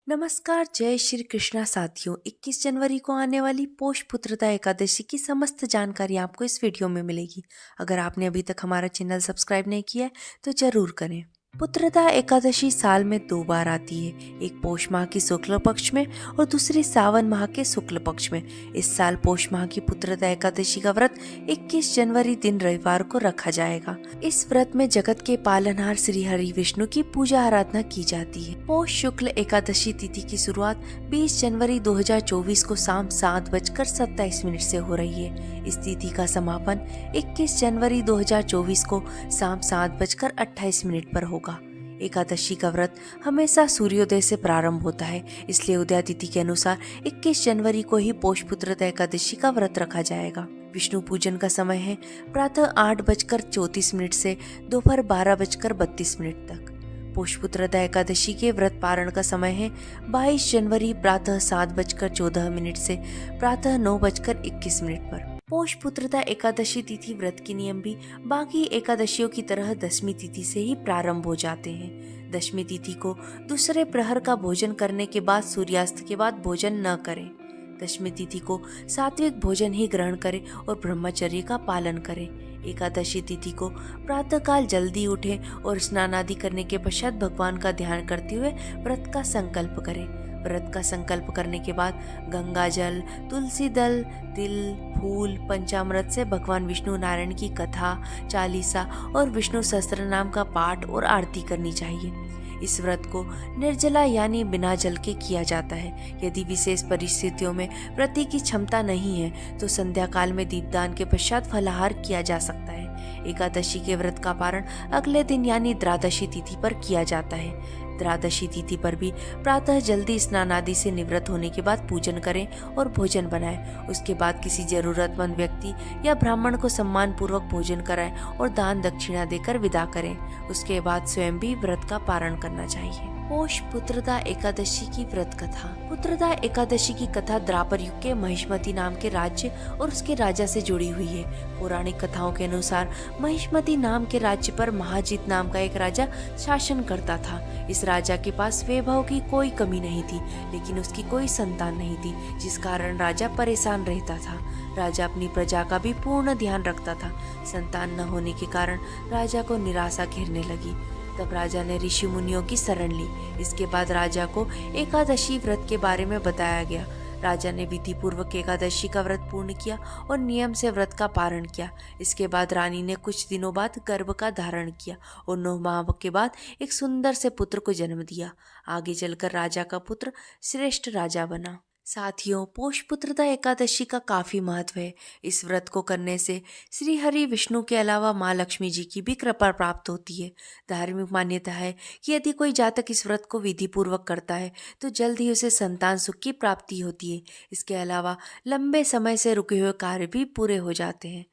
नमस्कार, जय श्री कृष्णा साथियों। 21 जनवरी को आने वाली पोष पुत्रदा एकादशी की समस्त जानकारी आपको इस वीडियो में मिलेगी। अगर आपने अभी तक हमारा चैनल सब्सक्राइब नहीं किया है तो जरूर करें। पुत्रदा एकादशी साल में 2 बार आती है, एक पोष माह की शुक्ल पक्ष में और दूसरी सावन माह के शुक्ल पक्ष में। इस साल पोष माह की पुत्रदा एकादशी का व्रत 21 जनवरी दिन रविवार को रखा जाएगा। इस व्रत में जगत के पालनहार श्री हरि विष्णु की पूजा आराधना की जाती है। पोष शुक्ल एकादशी तिथि की शुरुआत 20 जनवरी 2024 को शाम 7:27 से हो रही है। इस तिथि का समापन 21 जनवरी 2024 को शाम 7:28 पर होगा। एकादशी का व्रत हमेशा सूर्योदय से प्रारंभ होता है, इसलिए उदय तिथि के अनुसार 21 जनवरी को ही पोष पुत्रदा एकादशी का व्रत रखा जाएगा। विष्णु पूजन का समय है प्रातः 8:34 से दोपहर 12:32 तक। पोष पुत्रदा एकादशी के व्रत पारण का समय है 22 जनवरी प्रातः 7:14 से प्रातः 9:21 पर। पोष पुत्रदा एकादशी तिथि व्रत के नियम भी बाकी एकादशियों की तरह दशमी तिथि से ही प्रारंभ हो जाते हैं। दशमी तिथि को दूसरे प्रहर का भोजन करने के बाद सूर्यास्त के बाद भोजन न करें। दशमी तिथि को सात्विक भोजन ही ग्रहण करें और ब्रह्मचर्य का पालन करें। एकादशी तिथि को प्रातःकाल जल्दी उठें और स्नान आदि करने के पश्चात भगवान का ध्यान करते हुए व्रत का संकल्प करें। व्रत का संकल्प करने के बाद गंगा जल, तुलसी दल, तिल, फूल, पंचामृत से भगवान विष्णु नारायण की कथा, चालीसा और विष्णु सहस्त्र नाम का पाठ और आरती करनी चाहिए। इस व्रत को निर्जला यानी बिना जल के किया जाता है। यदि विशेष परिस्थितियों में व्रती की क्षमता नहीं है तो संध्या काल में दीपदान के पश्चात फलाहार किया जा सकता है। एकादशी के व्रत का पारण अगले दिन यानी द्वादशी तिथि पर किया जाता है। द्वादशी तिथि पर भी प्रातः जल्दी स्नान आदि से निवृत्त होने के बाद पूजन करें और भोजन बनाएं। उसके बाद किसी जरूरतमंद व्यक्ति या ब्राह्मण को सम्मान पूर्वक भोजन कराएं और दान दक्षिणा देकर विदा करें। उसके बाद स्वयं भी व्रत का पारण करना चाहिए। पोष पुत्रदा एकादशी की व्रत कथा। पुत्रदा एकादशी की कथा द्वापर युग के महिष्मती नाम के राज्य और उसके राजा से जुड़ी हुई है। पौराणिक कथाओं के अनुसार महिष्मती नाम के राज्य पर महाजित नाम का एक राजा शासन करता था। इस राजा के पास वैभव की कोई कमी नहीं थी, लेकिन उसकी कोई संतान नहीं थी, जिस कारण राजा परेशान रहता था। राजा अपनी प्रजा का भी पूर्ण ध्यान रखता था। संतान न होने के कारण राजा को निराशा घेरने लगी। तब राजा ने ऋषि मुनियों की शरण ली। इसके बाद राजा को एकादशी व्रत के बारे में बताया गया। राजा ने विधि पूर्वक एकादशी का व्रत पूर्ण किया और नियम से व्रत का पारण किया। इसके बाद रानी ने कुछ दिनों बाद गर्भ का धारण किया और 9 माह के बाद एक सुंदर से पुत्र को जन्म दिया। आगे चलकर राजा का पुत्र श्रेष्ठ राजा बना। साथियों, पोष पुत्रदा एकादशी का काफी महत्व है। इस व्रत को करने से श्री हरि विष्णु के अलावा माँ लक्ष्मी जी की भी कृपा प्राप्त होती है। धार्मिक मान्यता है कि यदि कोई जातक इस व्रत को विधि पूर्वक करता है तो जल्द ही उसे संतान सुख की प्राप्ति होती है। इसके अलावा लंबे समय से रुके हुए कार्य भी पूरे हो जाते हैं।